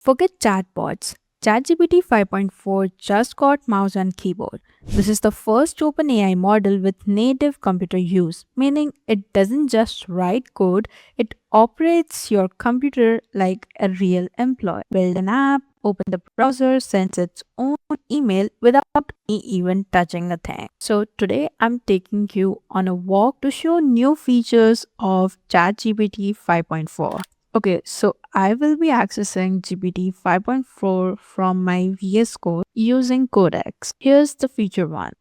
Forget chatbots. ChatGPT 5.4 just got mouse and keyboard. This is the first OpenAI model with native computer use, meaning it doesn't just write code, it operates your computer like a real employee. Build an app, open the browser, sends its own email without me even touching a thing. So today I'm taking you on a walk to show new features of ChatGPT 5.4. Okay, so I will be accessing GPT 5.4 from my VS Code using Codex. Here's the feature one,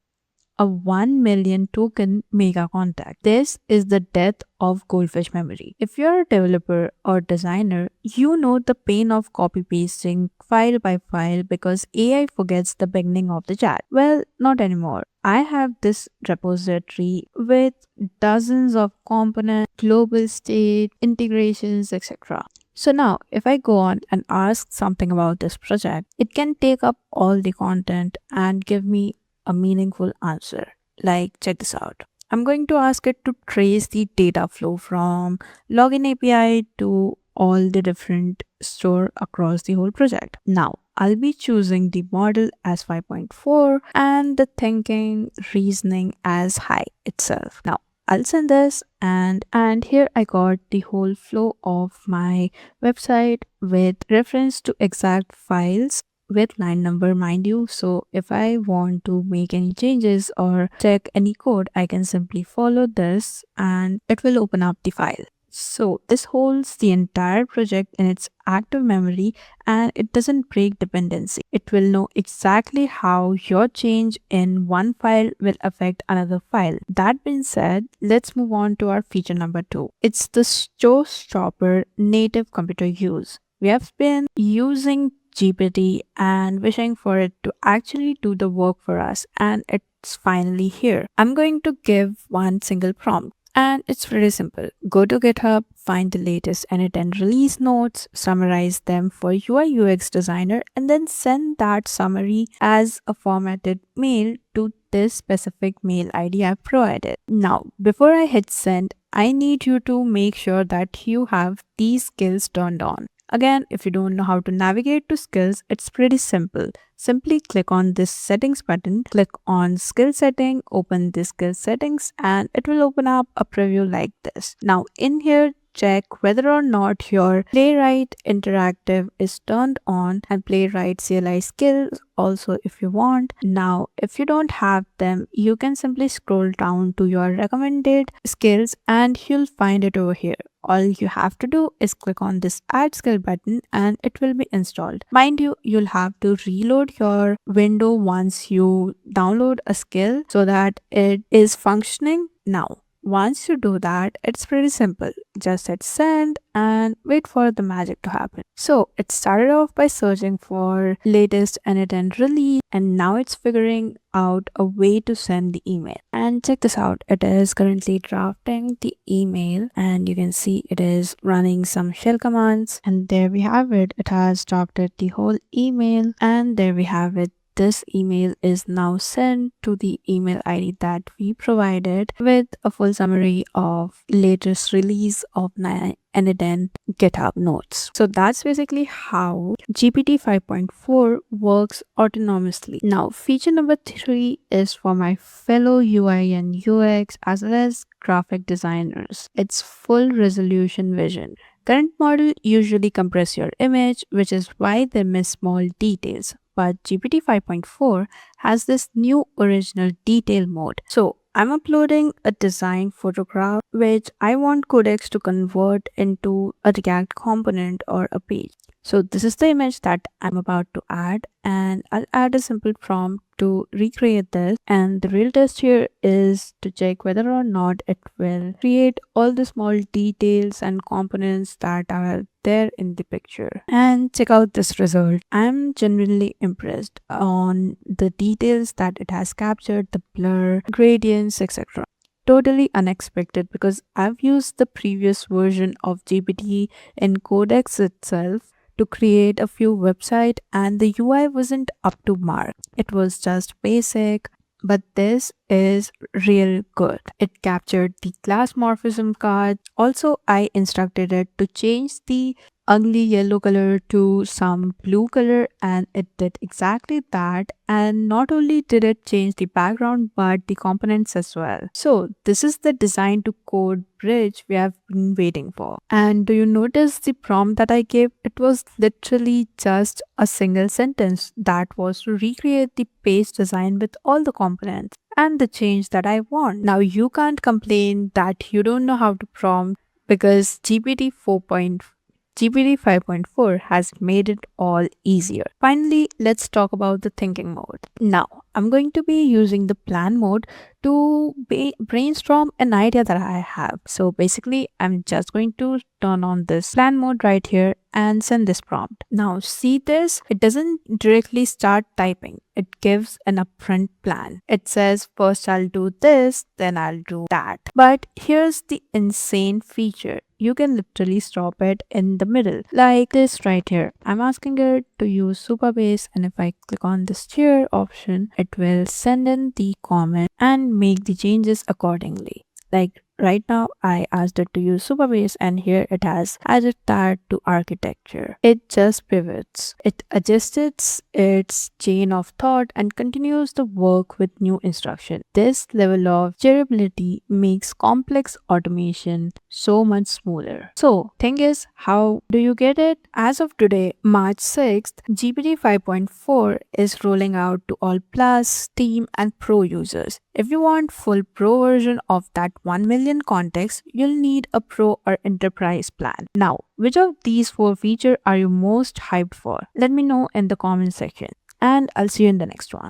a 1 million token mega contact. This is the death of goldfish memory. If you're a developer or designer, you know the pain of copy pasting file by file because AI forgets the beginning of the chat. Well, not anymore. I have this repository with dozens of components, global state, integrations, etc. So now, if I go on and ask something about this project, it can take up all the content and give me a meaningful answer. Like, check this out. I'm going to ask it to trace the data flow from login API to all the different store across the whole project. Now, I'll be choosing the model as 5.4 and the thinking reasoning as high itself. Now, I'll send this and here I got the whole flow of my website with reference to exact files with line number, mind you. So if I want to make any changes or check any code, I can simply follow this and it will open up the file. So this holds the entire project in its active memory and it doesn't break dependency. It will know exactly how your change in one file will affect another file. That being said, let's move on to our feature number 2. It's the showstopper native computer use. We have been using GPT and wishing for it to actually do the work for us, and it's finally here. I'm going to give one single prompt. And it's pretty simple. Go to GitHub, find the latest end-to-end release notes, summarize them for UI UX designer, and then send that summary as a formatted mail to this specific mail ID I've provided. Now, before I hit send, I need you to make sure that you have these skills turned on. Again, if you don't know how to navigate to skills, it's pretty simple. Simply click on this settings button, click on skill setting, open the skill settings, and it will open up a preview like this. Now in here, check whether or not your playwright interactive is turned on and playwright CLI skills also if you want. Now if you don't have them, you can simply scroll down to your recommended skills and you'll find it over here. All you have to do is click on this add skill button and it will be installed. Mind you, you'll have to reload your window once you download a skill so that it is functioning now. Once you do that, it's pretty simple. Just hit send and wait for the magic to happen. So it started off by searching for latest end-to-end release and now it's figuring out a way to send the email. And check this out. It is currently drafting the email and you can see it is running some shell commands and there we have it. It has drafted the whole email and there we have it. This email is now sent to the email ID that we provided with a full summary of latest release of end-to-end GitHub notes. So that's basically how GPT 5.4 works autonomously. Now, feature number 3 is for my fellow UI and UX as well as graphic designers. It's full resolution vision. Current model usually compress your image, which is why they miss small details. But GPT 5.4 has this new original detail mode. So I'm uploading a design photograph which I want Codex to convert into a React component or a page. So this is the image that I'm about to add and I'll add a simple prompt to recreate this, and the real test here is to check whether or not it will create all the small details and components that are there in the picture. And check out this result. I'm genuinely impressed on the details that it has captured, the blur, gradients, etc. Totally unexpected because I've used the previous version of GPT in Codex itself to create a few websites and the UI wasn't up to mark. It was just basic, but this is real good. It captured the class morphism card. Also, I instructed it to change the ugly yellow color to some blue color, and it did exactly that. And not only did it change the background but the components as well. So this is the design to code bridge we have been waiting for. And do you notice the prompt that I gave? It was literally just a single sentence that was to recreate the page design with all the components and the change that I want. Now you can't complain that you don't know how to prompt because GPT 5.4 has made it all easier. Finally, let's talk about the thinking mode. Now, I'm going to be using the plan mode to brainstorm an idea that I have. So basically, I'm just going to turn on this plan mode right here and send this prompt. Now, see this? It doesn't directly start typing. It gives an upfront plan. It says, first I'll do this, then I'll do that. But here's the insane feature. You can literally stop it in the middle, like this right here. I'm asking it to use Supabase, and if I click on this chair option, it will send in the comment and make the changes accordingly. Like right now, I asked it to use Supabase, and here it has added that to architecture. It just pivots. It adjusts its chain of thought and continues the work with new instruction. This level of durability makes complex automation so much smoother. So, thing is, how do you get it? As of today, March 6th, GPT 5.4 is rolling out to all Plus, Team, and Pro users. If you want full Pro version of that 1 million context, you'll need a Pro or Enterprise plan. Now, which of these four features are you most hyped for? Let me know in the comment section, and I'll see you in the next one.